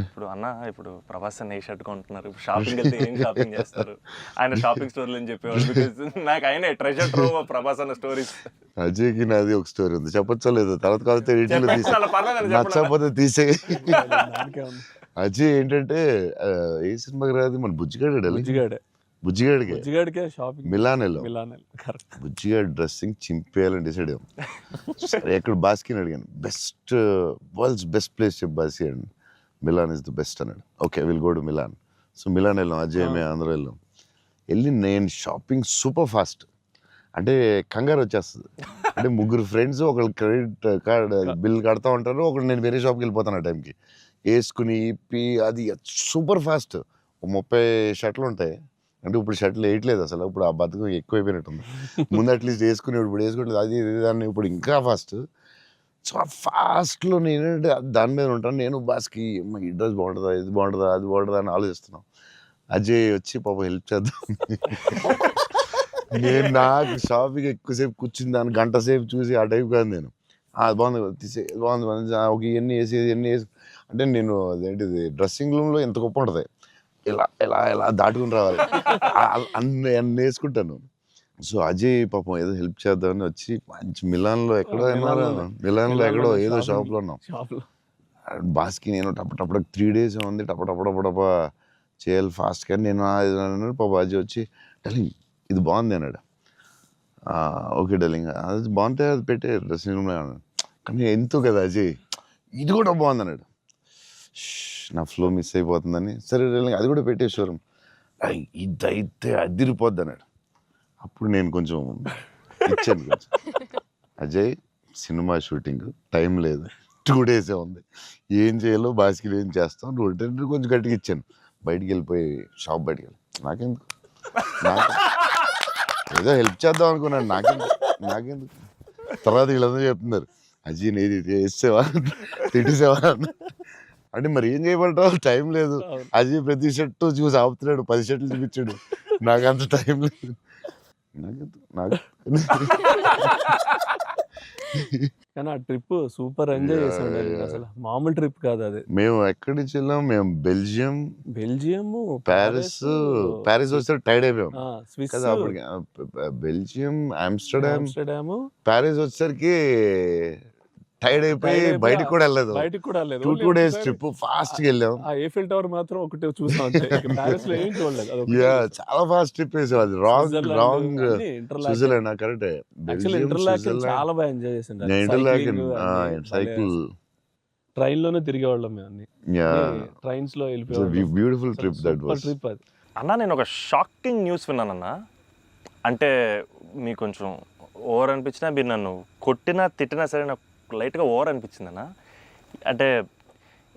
ఇప్పుడు అన్న, ఇప్పుడు ప్రభాస్ అన్న ఏ షర్ట్ కొంటున్నారు, షాపింగ్ వెళ్తే ఏం షాపింగ్ చేస్తారు, ఆయన షాపింగ్ స్టోర్లు అని చెప్పేవాళ్ళు. బికాజ్ నాకు ఆయన ట్రెజర్ ట్రోవ్ ప్రభాస్ అన్న స్టోరీస్. అజయ్కి నాది ఒక స్టోరీ ఉంది, చెప్పచ్చో లేదు తర్వాత కాకపోతే నచ్చకపోతే తీసే. అజయ్ ఏంటంటే ఏ సినిమాకి రాదు, మన బుజ్జిగాడికే షాపింగ్ మిలాన్ బుజ్జిగాడి డ్రెస్సింగ్ చింపేయాలని డిసైడ్ అయ్యాం. సరే ఎక్కడ బాస్కిని అడిగాను, వరల్డ్స్ బెస్ట్ ప్లేస్ చెప్పు బాస్కి అండి. మిలాన్ ఇస్ ద బెస్ట్ అన్నాడు. Okay will go to Milan. So Milan వెళ్ళాం, అజయ్ మేము అందరూ వెళ్ళి నేను షాపింగ్ సూపర్ ఫాస్ట్. అంటే కంగారు వచ్చేస్తుంది. అంటే ముగ్గురు ఫ్రెండ్స్ ఒకళ్ళు క్రెడిట్ కార్డ్ బిల్ కడతా ఉంటారు, ఒకళ్ళు నేను వేరే షాప్కి వెళ్ళిపోతాను ఆ టైంకి. వేసుకుని ఇప్పి అది సూపర్ ఫాస్ట్. 30 షర్ట్లు ఉంటాయి. అంటే ఇప్పుడు షర్ట్లు వేయట్లేదు అసలు, ఇప్పుడు ఆ బతుకు ఎక్కువైపోయినట్టుంది. ముందు అట్లీస్ట్ వేసుకుని ఇప్పుడు వేసుకోవట్లేదు. అది దాన్ని ఇప్పుడు ఇంకా ఫాస్ట్. సో ఆ ఫాస్ట్లో నేనంటే దాని మీద ఉంటాను. నేను బాస్కి ఈ డ్రెస్ బాగుంటుందా, ఇది బాగుంటుందా, అది బాగుంటుందా అని ఆలోచిస్తున్నాం. అజయ్ వచ్చి పాప హెల్ప్ చేద్దాం. నేను నాకు షాపింగ్ ఎక్కువసేపు కూర్చుని దాన్ని గంట సేపు చూసి ఆ టైప్ కాదు నేను. అది బాగుంది తీసే, బాగుంది ఒక ఇవన్నీ వేసి అంటే నేను అదేంటిది డ్రెస్సింగ్ రూమ్లో ఎంత గొప్ప ఉంటుంది, ఇలా దాటుకుని రావాలి, అన్ని వేసుకుంటాను. సో అజయ్ పాపం ఏదో హెల్ప్ చేద్దామని వచ్చి మంచి మిలాన్లో ఎక్కడో ఏదో షాప్లో ఉన్నాం. బాస్కి నేను టపటప్పుడు 3 days ఉంది, టపటపడపడప చేయాలి ఫాస్ట్. కానీ నేను పాప అజయ్ వచ్చి డార్లింగ్ ఇది బాగుంది అన్నాడు. ఓకే డార్లింగ్ అది బాగుంటే అది పెట్టే డ్రెస్సింగ్ రూమ్లో అన్నాడు. కానీ ఎంతో కదా అజయ్ ఇది కూడా బాగుంది అన్నాడు. నా ఫ్లో మిస్ అయిపోతుందని సరే డార్లింగ్ అది కూడా పెట్టే షోరూమ్, ఇదైతే అదిరిపోద్ది అన్నాడు. అప్పుడు నేను కొంచెం ఇచ్చాను కొంచెం. అజయ్ సినిమా షూటింగ్ టైం లేదు, 2 days ఉంది, ఏం చేయాలో బాస్కి ఏం చేస్తాం, నువ్వు కొంచెం గట్టిగా ఇచ్చాను. బయటికి వెళ్ళిపోయి షాప్ బయటికి వెళ్ళి నాకెందుకు ఏదో హెల్ప్ చేద్దాం అనుకున్నాను, నాకెందుకు. తర్వాత వీళ్ళందరూ చెప్తున్నారు అజయ్ నేది వేసేవా తిట్టేసేవా అంటే మరి ఏం చేయమంటావు, టైం లేదు. అజయ్ ప్రతి షర్టు చూసి ఆపుతున్నాడు, 10 షర్ట్లు చూపించాడు, నాకు అంత టైం లేదు. కానీ ఆ ట్రిప్ సూపర్ ఎంజాయ్ చేసాం. అసలు మామూలు ట్రిప్ కాదు అది. మేము ఎక్కడి నుంచి వెళ్ళాం, మేము బెల్జియం ప్యారిస్ వస్తే టైర్డ్ అయిపోయాం కదా. అప్పటికి బెల్జియం ఆమ్స్టర్డామ్ ప్యారిస్ వచ్చేసరికి టైర్డ్ అయిపోయి బయటికి కూడా వెళ్ళలేదు. 2 days ట్రిప్ ఫాస్ట్ గా వెళ్ళాం. eiffel tower మాత్రం ఒకటి చూసాం, ప్యారిస్ లో ఏం చూడలేదు. చాలా ఫాస్ట్ ట్రిప్ వేసాం. అది రాంగ్ స్విట్జర్లాండ్ కరెక్ట్. చాలా బాగా ఎంజాయ్ చేసాం. సైకిల్ ట్రైన్ లోనే తిరిగేవాళ్ళం మేము అన్ని. ట్రైన్స్ లో వెళ్ళిపోయాం. Beautiful trip that was. Trip అది. అన్న నేను ఒక షాకింగ్ న్యూస్ విన్నానన్న. అంటే మీకు కొంచెం ఓవర్ అనిపించినా, మీరు నన్ను కొట్టినా తిట్టినా సరే నాకు లైట్గా ఓవర్ అనిపించింది అన్న. అంటే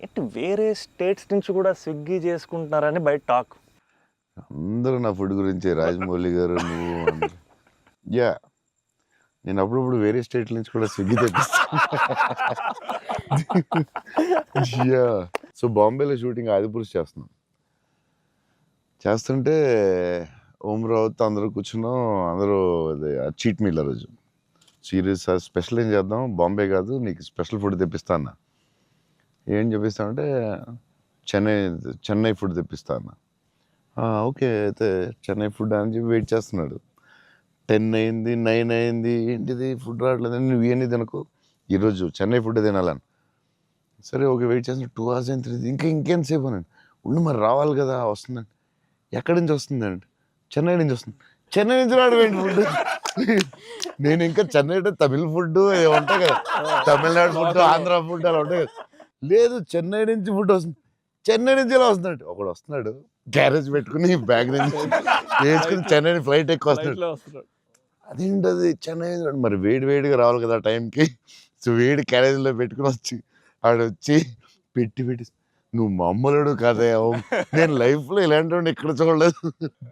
ఏంటి వేరే స్టేట్స్ నుంచి కూడా స్విగ్గీ చేసుకుంటున్నారని బయట టాక్. అందరూ నా ఫుడ్ గురించి రాజమౌళి గారు నువ్వు నేను అప్పుడప్పుడు వేరే స్టేట్ల నుంచి కూడా స్విగ్గీ తెప్పిస్తాను. సో బాంబేలో షూటింగ్ ఆదిపురుష్ చేస్తుంటే ఓం రావుతో అందరూ కూర్చున్నాం. అందరూ చీట్ మీల్ ఆ రోజు సీరియస్ స్పెషల్ ఏం చేద్దాం, బాంబే కాదు నీకు స్పెషల్ ఫుడ్ తెప్పిస్తా అన్న. ఏం చెప్పిస్తానంటే చెన్నై ఫుడ్ తెప్పిస్తా అన్న. ఓకే అయితే చెన్నై ఫుడ్ అని చెప్పి వెయిట్ చేస్తున్నాడు. 10 అయింది, 9 అయింది, ఏంటిది ఫుడ్ రావట్లేదు, నువ్వు ఇవన్నీ తినకు, ఈరోజు చెన్నై ఫుడ్ తినాలని. సరే ఓకే వెయిట్ చేస్తున్నా. 2 hours అయింది, ఇంకెంతసేపు అనండి. ఉండి మరి రావాలి కదా, వస్తుందండి. ఎక్కడి నుంచి వస్తుందండి? చెన్నై నుంచి వస్తుంది. చెన్నై నుంచి రావడం ఏంటి ఫుడ్? నేను ఇంకా చెన్నై అంటే తమిళ ఫుడ్ ఉంటాయి కదా, తమిళనాడు ఫుడ్, ఆంధ్ర ఫుడ్ అలా ఉంటాయి కదా. లేదు, చెన్నై నుంచి ఫుడ్ వస్తుంది. చెన్నై నుంచి ఎలా వస్తున్నాడు? ఒకడు వస్తున్నాడు గ్యారేజ్ పెట్టుకుని బ్యాగ్ నుంచి వేసుకుని చెన్నై ఫ్లైట్ ఎక్కువ వస్తున్నాడు. ఫ్లైట్లో వస్తున్నాడు. అదేంటది చెన్నై మరి వేడి వేడిగా రావాలి కదా టైంకి. సో వేడి క్యారేజ్లో పెట్టుకుని వచ్చి ఆడొచ్చి పెట్టి నువ్వు మామూలుడు కాదే, నేను లైఫ్లో ఇలాంటి వాడిని ఎక్కడ చూడలేదు.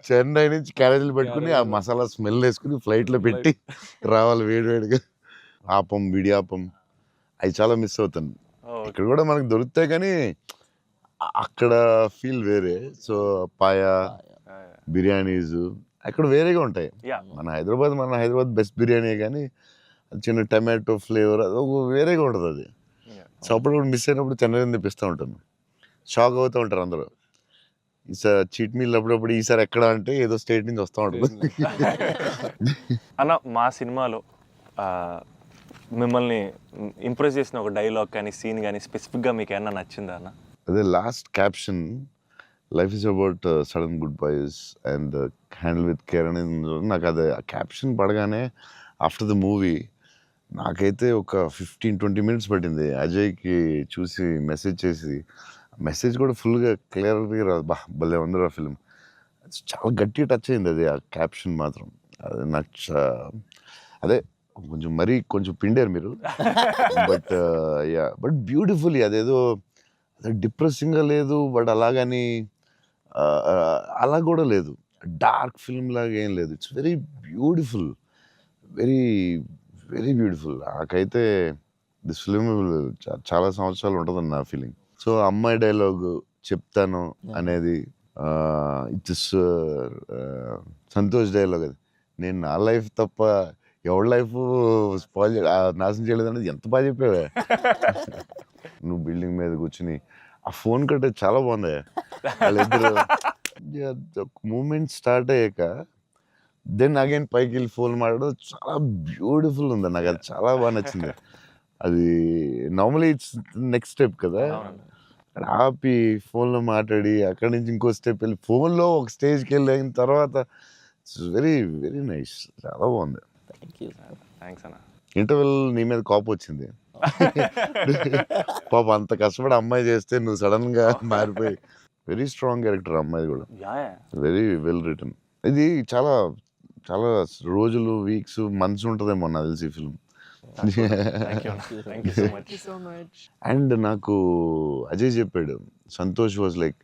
చెన్నై నుంచి క్యారేజీలు పెట్టుకుని ఆ మసాలా స్మెల్ వేసుకుని ఫ్లైట్లో పెట్టి రావాలి వేడి వేడిగా. ఆపం, విడియాపం అవి చాలా మిస్ అవుతాను. ఇక్కడ కూడా మనకు దొరుకుతాయి కానీ అక్కడ ఫీల్ వేరే. సో పాయా బిర్యానీస్ అక్కడ వేరేగా ఉంటాయి. మన హైదరాబాద్ బెస్ట్ బిర్యానీ, కానీ చిన్న టమాటో ఫ్లేవర్ అది వేరేగా ఉంటుంది అది. సో అప్పుడు కూడా మిస్ అయినప్పుడు చెన్నై తెప్పిస్తూ ఉంటాను. షాక్ అవుతూ ఉంటారు అందరూ. ఈసారి చీట్ మీల్ అప్పుడప్పుడు ఈసారి ఎక్కడ అంటే ఏదో స్టేట్ నుంచి వస్తూ ఉంటుంది. అన్న మా సినిమాలో మిమ్మల్ని ఇంప్రెస్ చేసిన ఒక డైలాగ్ కానీ సీన్ కానీ స్పెసిఫిక్గా మీకు ఏమన్నా నచ్చిందా అన్న? అదే last caption, life is about sudden goodbyes and handle with care అనేది నాకు అది క్యాప్షన్ పడగానే ఆఫ్టర్ ద మూవీ నాకైతే ఒక 15-20 minutes పట్టింది అజయ్కి చూసి మెసేజ్ చేసి. మెసేజ్ కూడా ఫుల్గా క్లియర్గా రాదు. భలే ఉంది ఆ ఫిల్మ్. చాలా గట్టిగా టచ్ అయింది అది, ఆ క్యాప్షన్ మాత్రం. అది నాకు అదే కొంచెం పిండారు మీరు. బట్ బ్యూటిఫుల్లీ అదేదో డిప్రెసింగ్గా లేదు, బట్ అలాగని అలా కూడా లేదు, డార్క్ ఫిల్మ్ లాగా ఏం లేదు. It's very beautiful, very very beautiful. నాకైతే దిస్ ఫిల్మ్ చాలా సంవత్సరాలు ఉంటుందని నా ఫీలింగ్. సో అమ్మాయి డైలాగ్ చెప్తాను అనేది ఇట్స్ సంతోష్ డైలాగ్. అది నేను నా లైఫ్ తప్ప ఎవరి లైఫ్ స్పాయిల్ నాశనం చేయలేదు అనేది ఎంత బాగా చెప్పావే. నువ్వు బిల్డింగ్ మీద కూర్చుని ఆ ఫోన్ కట్టే చాలా బాగుంది. వాళ్ళిద్దరు మూమెంట్ స్టార్ట్ అయ్యాక దెన్ అగైన్ పైకి వెళ్ళి ఫోన్ మాట్లాడడం చాలా బ్యూటిఫుల్ ఉంది. నాకు అది చాలా బాగా నచ్చింది. అది నార్మలీ ఇట్స్ నెక్స్ట్ స్టెప్ కదా, ఆపి ఫోన్లో మాట్లాడి అక్కడి నుంచి ఇంకో స్టెప్ వెళ్ళి ఫోన్లో ఒక స్టేజ్కి వెళ్ళిన తర్వాత ఇట్స్ వెరీ వెరీ నైస్, చాలా బాగుంది. థ్యాంక్స్ అన్న. ఇంటర్వెల్ నీ మీద కోపం వచ్చింది పాప, అంత కష్టపడి అమ్మాయి చేస్తే నువ్వు సడన్ గా మారిపోయి. వెరీ స్ట్రాంగ్ క్యారెక్టర్ అమ్మాయి కూడా, వెరీ వెల్ రిటన్. ఇది చాలా చాలా రోజులు, వీక్స్, మంత్స్ ఉంటుందేమో నాకు తెలిసి ఫిల్మ్. అండ్ నాకు అజయ్ చెప్పాడు, సంతోష్ వాజ్ లైక్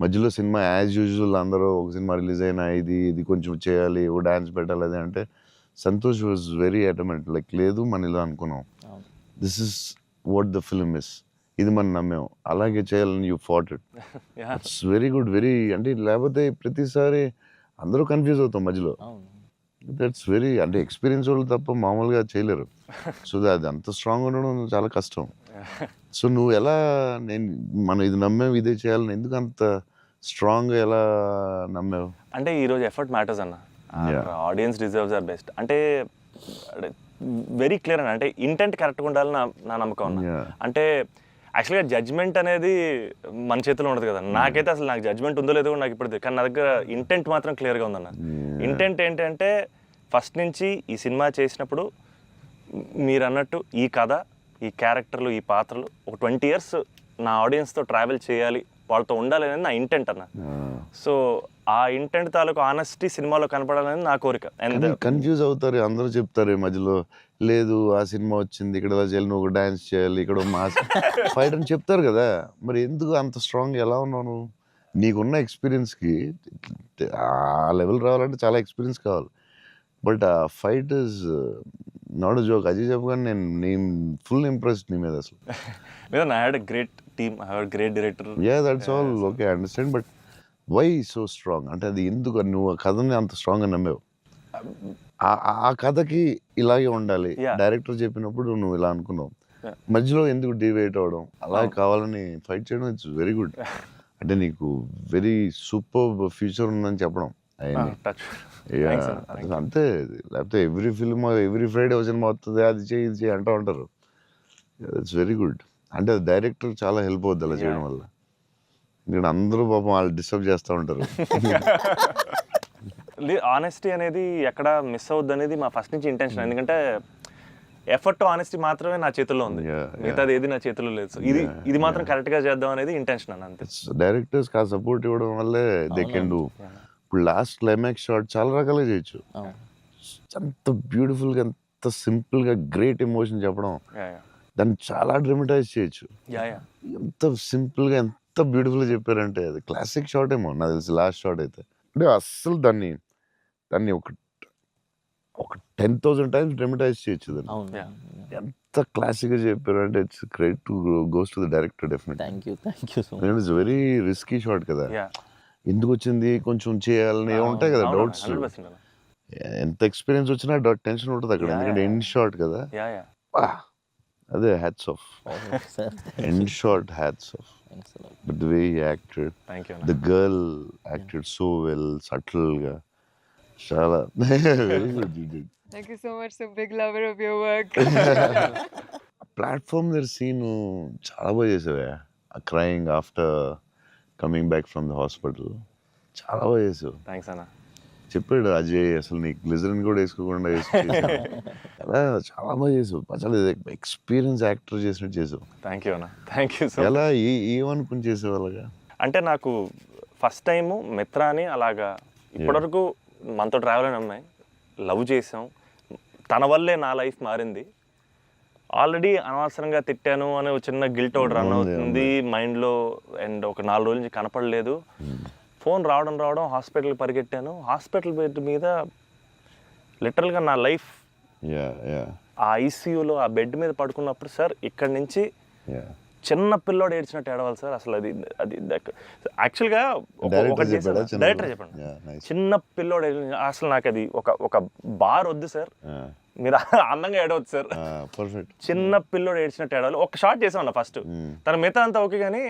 మధ్యలో సినిమా యాజ్ యూజువల్ అందరూ ఒక సినిమా రిలీజ్ అయినా ఇది కొంచెం చేయాలి, ఓ డాన్స్ పెట్టాలి అది అంటే, సంతోష్ వాజ్ వెరీ అటమెంట్ లైక్ లేదు మన ఇలా అనుకున్నాం, this is what the film is, ఇది మనం నమ్మాం, అలాగే చేయాలని you fat it. It's very good, very అంటే లేకపోతే ప్రతిసారి అందరూ కన్ఫ్యూజ్ అవుతాం మధ్యలో. దట్స్ వెరీ అంటే ఎక్స్పీరియన్స్ వాళ్ళు తప్ప మామూలుగా చేయలేరు. సో అది అంత స్ట్రాంగ్ ఉండడం చాలా కష్టం. సో నువ్వు ఎలా మనం ఇది నమ్మావు ఇదే చేయాలని ఎందుకు అంత స్ట్రాంగ్గా ఎలా నమ్మావు? అంటే ఈరోజు ఎఫర్ట్ మ్యాటర్స్ అన్న, ఆడియన్స్ డిజర్వ్స్ ఆర్ బెస్ట్ అంటే వెరీ క్లియర్ అన్న. అంటే ఇంటెంట్ కరెక్ట్గా ఉండాలని నా నమ్మకం అన్న. అంటే యాక్చువల్గా జడ్జ్మెంట్ అనేది మన చేతిలో ఉండదు కదా. నాకైతే అసలు నాకు జడ్జ్మెంట్ ఉందో లేదో నాకు ఇప్పుడు, కానీ నా దగ్గర ఇంటెంట్ మాత్రం క్లియర్గా ఉందన్న. ఇంటెంట్ ఏంటంటే ఫస్ట్ నుంచి ఈ సినిమా చేసినప్పుడు మీరు అన్నట్టు ఈ కథ, ఈ క్యారెక్టర్లు, ఈ పాత్రలు ఒక 20 years నా ఆడియన్స్తో ట్రావెల్ చేయాలి, వాళ్ళతో ఉండాలి అనేది నా ఇంటెంట్ అన్న. సో ఆ ఇంటెంట్ తాలూకు ఆనెస్టీ సినిమాలో కనపడాలనేది నా కోరిక. అండ్ కన్ఫ్యూజ్ అవుతారు, అందరూ చెప్తారు మధ్యలో, లేదు ఆ సినిమా వచ్చింది ఇక్కడ ఇలా చేయాలి, నువ్వు డాన్స్ చేయాలి, ఇక్కడ మాస్ ఫైట్ అని చెప్తారు కదా. మరి ఎందుకు అంత స్ట్రాంగ్ ఎలా ఉన్నావు? నీకున్న ఎక్స్పీరియన్స్కి ఆ లెవెల్ రావాలంటే చాలా ఎక్స్పీరియన్స్ కావాలి. బట్ ఆ fight is not joke. Ajay చెప్పగానే నేను ఫుల్ ఇంప్రెస్డ్ నీ మీద అసలు. లేదా I had a great team, I had great director. Yeah that's all okay, understand. But why so strong అంటే అది ఎందుకు నువ్వు ఆ కథని అంత స్ట్రాంగ్గా నమ్మావు? ఆ కథకి ఇలాగే ఉండాలి, డైరెక్టర్ చెప్పినప్పుడు నువ్వు ఇలా అనుకున్నావు, మధ్యలో ఎందుకు డివైట్ అవ్వడం, అలా కావాలని ఫైట్ చేయడం, ఇట్స్ వెరీ గుడ్. అంటే నీకు వెరీ సూపర్ ఫ్యూచర్ ఉందని చెప్పడం అంతే. లేకపోతే every film every Friday cinema వస్తుంది, అది చేయి ఇది చేయి అంటూ ఉంటారు. It's very good. అంటే డైరెక్టర్ చాలా హెల్ప్ అవుద్ది అలా చేయడం వల్ల. ఇక్కడ అందరూ పాపం వాళ్ళు డిస్టర్బ్ చేస్తూ ఉంటారు. ఆనెస్టీ అనేది ఎక్కడ మిస్ అవుద్ది అనేది మా ఫస్ట్ నుంచి ఇంటెన్షన్. ఎందుకంటే ఎఫర్ట్ ఆనెస్టీ మాత్రమే నా చేతుల్లో ఉంది, మిగతాది ఏది నా చేతుల్లో లేదు. సో ఇది మాత్రం కరెక్ట్గా చేద్దాం అనేది ఇంటెన్షన్ అన్న, అంతే. డైరెక్టర్స్ కా సపోర్ట్ ఇవ్వడం వల్లే దే కెన్ డూ. ఇప్పుడు లాస్ట్ క్లైమాక్స్ షాట్ చాలా రకాలుగా చేయొచ్చు. అంత బ్యూటిఫుల్గా, అంత సింపుల్గా గ్రేట్ ఎమోషన్ చెప్పడం, దాన్ని చాలా డ్రమటైజ్ చేయొచ్చు. ఎంత సింపుల్గా, ఎంత బ్యూటిఫుల్గా చెప్పారంటే అది క్లాసిక్ షాట్ ఏమో నాకు తెలిసి లాస్ట్ షాట్ అయితే. అంటే అస్సలు దాన్ని ఒక 10,000 టైమ్స్ డ్రమటైజ్ చేయొచ్చు దాన్ని. ఎంత క్లాసిక్గా చెప్పారు అంటే it's credit to goes to the director definitely. Thank you so it's very risky shot కదా, ఎందుకు వచ్చింది కొంచెం చేయాలని ఉంటాయి కదా డౌట్స్. ఎంత ఎక్స్పీరియన్స్ వచ్చినా టెన్షన్ ఉంటుంది అక్కడ, ఎందుకంటే ఎండ్ షాట్ కదా. అదే hats off, end shot hats off. But the way he acted, the girl acted so well, సటిల్గా, చాలా very good. Thank you so much, so big lover of your work. Platform దగ్గర scene చాలా బాగా చేసావే, crying after coming back from the hospital, చాలా బాగా చేసావు. Thanks అన్న. చెప్పాడు అజయ్, అసలు నీకు గ్లిజరిన్ కూడా వేసుకోకుండా అలా చాలా బాగా చేసావు. చాలా ఎక్స్పీరియన్స్ యాక్టర్ చేసినట్టు చేసావు. థ్యాంక్ యూ అన్న, థ్యాంక్ యూ సో మచ్. ఎలా ఏమనుకుని చేసావు అలాగా? అంటే నాకు ఫస్ట్ టైము మిత్రాని అలాగా, ఇప్పటివరకు మనతో ట్రావెల్ అయిన అమ్మాయి, లవ్ చేసాం, తన వల్లే నా లైఫ్ మారింది. ఆల్రెడీ అనవసరంగా తిట్టాను అనే ఒక చిన్న గిల్ట్ ఒకటి రన్ అవుతుంది మైండ్లో. అండ్ ఒక 4 రోజుల నుంచి కనపడలేదు. ఫోన్ రావడం హాస్పిటల్కి పరిగెట్టాను. హాస్పిటల్ బెడ్ మీద లిటరల్గా నా లైఫ్, ఆ ఐసీయూలో ఆ బెడ్ మీద పడుకున్నప్పుడు, సార్ ఇక్కడి నుంచి చిన్న పిల్లోడు ఏడ్చినట్టు ఏడవాలి సార్. అసలు అది యాక్చువల్గా డైరెక్టర్ చెప్పండి, చిన్న పిల్లోడు అసలు నాకు అది ఒక బార్ వద్దు సార్, మీరు అందంగా ఏడవద్దు సార్, చిన్న పిల్లోడు ఏడ్చినట్టు ఏడవాలి. ఒక షాట్ చేసాం ఫస్ట్, తన మిగతా అంతా ఓకే, కానీ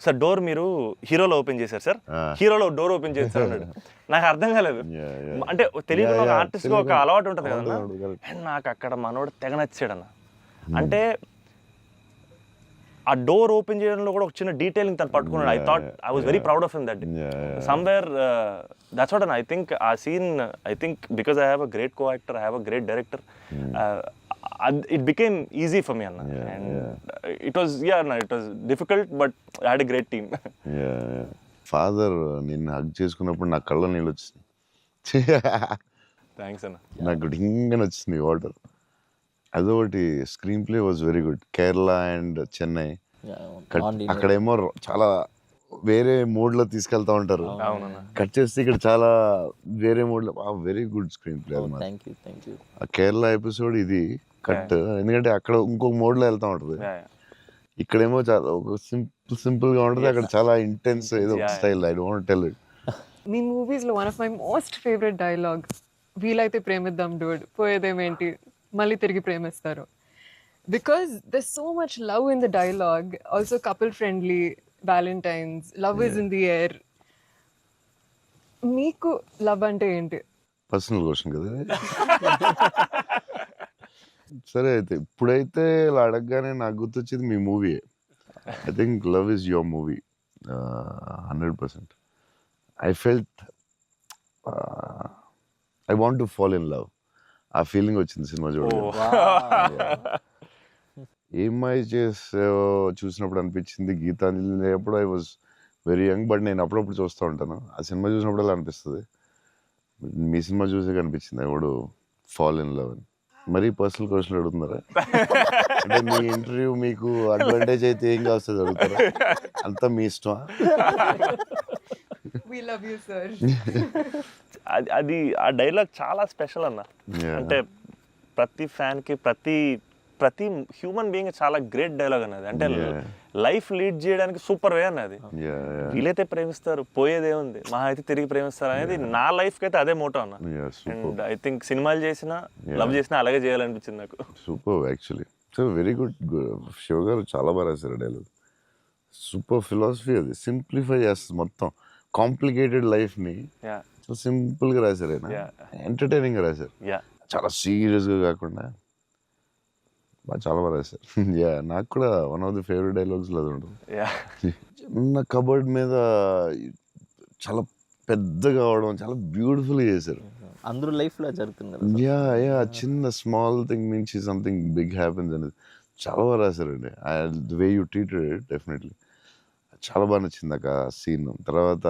సార్ డోర్ మీరు హీరోలో ఓపెన్ చేశారు సార్, హీరోలో డోర్ ఓపెన్ చేశారు అన్నాడు. నాకు అర్థం కాలేదు. అంటే తెలియదు, ఒక ఆర్టిస్ట్గా ఒక అలవాటు ఉంటుంది కదన్నా. అండ్ నాకు అక్కడ మనోడు తెగ నచ్చాడు అన్న. అంటే ఆ డోర్ ఓపెన్ చేయడంలో కూడా ఒక చిన్న డీటెయిలింగ్ తను పట్టుకున్నాడు. I was very proud of him that somewhere. That's what. I think ఆ scene, I think because I have a great co actor, I have a great director, it became easy for me అన్న. And it was it was difficult, but I had a great team. Father నిన్ను hug చేసుకున్నప్పుడు నా కళ్ళ నీళ్ళు వచ్చింది. Thanks అన్న. నాకు డింగని వచ్చింది వాటర్. అదొకటి. Screen play was very good. Kerala and Chennai అక్కడేమో చాలా వేరే మోడ్లో తీసుకెళ్తా ఉంటారు, కట్ చేస్తే ఇక్కడ చాలా వేరే మోడ్లో. వెరీ గుడ్ స్క్రీన్ ప్లే అన్నమాట. ఆ కేరళ ఎపిసోడ్ ఇది కట్, ఎందుకంటే అక్కడ ఇంకొక మోడ్లో వెళ్తా ఉంటుంది, ఇక్కడేమో చాలా ఒక సింపుల్గా ఉంటుంది, అక్కడ చాలా ఇంటెన్స్ ఏదో style. I don't tell it. మీ మూవీస్లో one of my most favourite dialogue, వీలైతే ప్రేమిద్దాం డూడ్, పోయేదేమేంటి మళ్ళీ తిరిగి ప్రేమిస్తారు. Because there so much love in the dialogue, also couple friendly, Valentine's, love is in the air. మీకు లవ్ అంటే ఏంటి? పర్సనల్ క్వశ్చన్ కదా. సరే అయితే ఇప్పుడైతే ఇలా అడగగానే నాకు గుర్తొచ్చేది మీ movie. I think love is your movie 100%. I felt I want to fall in love. ఆ ఫీలింగ్ వచ్చింది సినిమా చూడలేదు. ఏమై చేసావో చూసినప్పుడు అనిపించింది. గీతాంజలి అప్పుడు I was very young, but నేను అప్పుడప్పుడు చూస్తూ ఉంటాను. ఆ సినిమా చూసినప్పుడు అలా అనిపిస్తుంది. మీ సినిమా చూసే కనిపించింది I would fall in love అని. మరీ పర్సనల్ క్వశ్చన్ అడుగుతున్నారా? అంటే మీ ఇంటర్వ్యూ మీకు అడ్వాంటేజ్ అయితే ఏం కావస్తుంది అడుగుతారా? అంతా మీ ఇష్టమా? We love you, sir. అది ఆ డైలాగ్ చాలా స్పెషల్ అన్న. అంటే ప్రతి ఫ్యాన్కి, ప్రతి హ్యూమన్ బీయింగ్ చాలా గ్రేట్ డైలాగ్ అన్నది. అంటే లైఫ్ లీడ్ చేయడానికి సూపర్ వే అన్నది. వీలైతే ప్రేమిస్తారు, పోయేదే ఉంది, మహా అయితే తిరిగి ప్రేమిస్తారు అనేది నా లైఫ్కి అయితే అదే మోటో అన్న. అండ్ ఐ థింక్ సినిమాలు చేసినా, లవ్ చేసినా అలాగే చేయాలనిపించింది నాకు. Super actually. So very good. Shiva గారు చాలా బాగా రాశారు డైలాగ్. సూపర్ ఫిలాసఫీ అది. సింప్లిఫై చేస్తుంది మొత్తం కాంప్లికేటెడ్ లైఫ్ని. సో సింపుల్గా రాశారు ఆయన, ఎంటర్టైనింగ్గా రాశారు, చాలా సీరియస్గా కాకుండా చాలా బాగా రాశారు. నాకు కూడా వన్ ఆఫ్ ది ఫేవరెట్ డైలాగ్స్లో అది ఉంటుంది. చిన్న కబర్డ్ మీద చాలా పెద్దగా అవడం చాలా బ్యూటిఫుల్గా చేశారు. అందరూ లైఫ్లో జరుగుతుంది కదా. యా చిన్న స్మాల్ థింగ్ నుంచి సంథింగ్ బిగ్ హ్యాపెన్స్ అనేది చాలా బాగా రాశారండి. The way you treated it definitely చాలా బాగా నచ్చింది ఆ సీన్. తర్వాత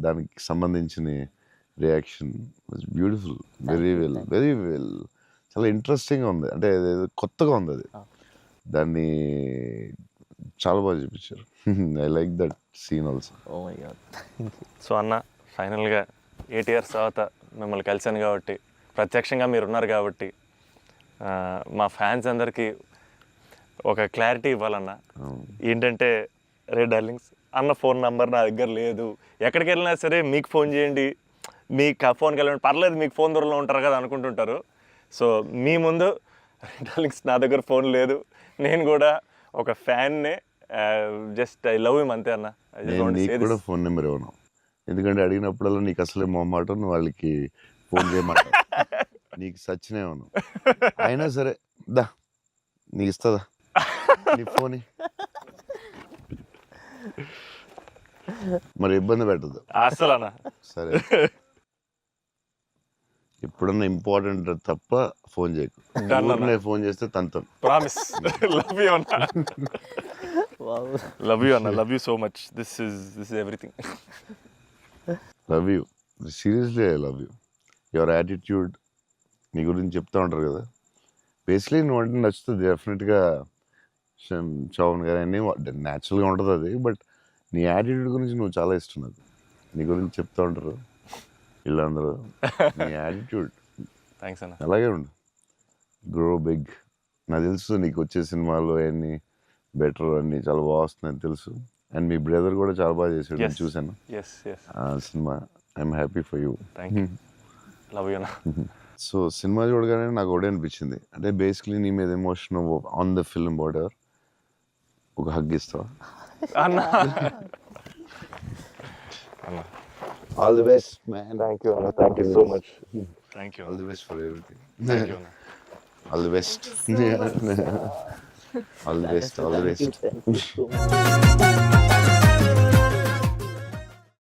దానికి సంబంధించిన reaction was beautiful, very well చాలా ఇంట్రెస్టింగ్గా ఉంది. అంటే అదేదో కొత్తగా ఉంది అది, దాన్ని చాలా బాగా చూపించారు. I like that scene also. Oh my god. So అన్న, ఫైనల్గా 8 years తర్వాత మిమ్మల్ని కలిశాను కాబట్టి, ప్రత్యక్షంగా మీరు ఉన్నారు కాబట్టి, మా ఫ్యాన్స్ అందరికీ ఒక క్లారిటీ ఇవ్వాలన్న. ఏంటంటే, రే డార్లింగ్స్, అన్న ఫోన్ నంబర్ నా దగ్గర లేదు, ఎక్కడికి వెళ్ళినా సరే మీకు ఫోన్ చేయండి, మీకు ఫోన్కి వెళ్ళండి, పర్లేదు మీకు ఫోన్ దూరంలో ఉంటారు కదా అనుకుంటుంటారు. సో మీ ముందు డార్లింగ్స్ నా దగ్గర ఫోన్ లేదు, నేను కూడా ఒక ఫ్యాన్నే, జస్ట్ ఐ లవ్ హిమ్ అంతే అన్న. నీకు కూడా ఫోన్ నెంబర్ ఇవ్వను, ఎందుకంటే అడిగినప్పుడల్లా నీకు అసలే మొహమాటం, నువ్వు వాళ్ళకి ఫోన్ చేయమంటావు, నీకు సచ్చినే ఇవ్వను. అయినా సరే దా నీకు ఇస్తుందా నీ ఫోన్, మరి ఇబ్బంది పెట్టద్దు అసలు అన్న. సరే, ఎప్పుడన్నా ఇంపార్టెంట్ తప్ప ఫోన్ చేయకు. ఫోన్ చేస్తే తంతం. ప్రామిస్. లవ్ యూ అన్న. లవ్ యూ అన్న, love you so much. This is everything. Love you, seriously I love you. Your attitude, నీ గురించి చెప్తూ ఉంటారు కదా, బేసిక్లీ నువ్వు అంటే నచ్చుతుంది డెఫినెట్గా. చౌన్ గారు అన్నీ న్యాచురల్గా ఉంటుంది అది, బట్ నీ యాటిట్యూడ్ గురించి నువ్వు చాలా ఇష్టం నాకు. నీ గురించి చెప్తూ ఉంటారు వీళ్ళందరూ, నీ యాటిట్యూడ్ థ్యాంక్స్ అన్న. అలాగే ఉండు, గ్రో బిగ్. నాకు తెలుసు నీకు వచ్చే సినిమాలు అన్నీ బెటర్, అన్నీ చాలా బాగా వస్తున్నాయని తెలుసు. అండ్ మీ బ్రదర్ కూడా చాలా బాగా చేశాడు, నేను చూశాను ఆ cinema. I'm happy for you. Thank you. Love you అన్న. సో సినిమా చూడగానే నాకు ఒకటే అనిపించింది, అంటే బేసిక్లీ నీ మీద emotion on the film whatever, ఒక హగ్ ఇస్తావా అన్న? All the best man. Thank you అన్న, thank you so much. Thank you. All the best for everything. Thank you అన్న. All the best. All the best. Thank you so much.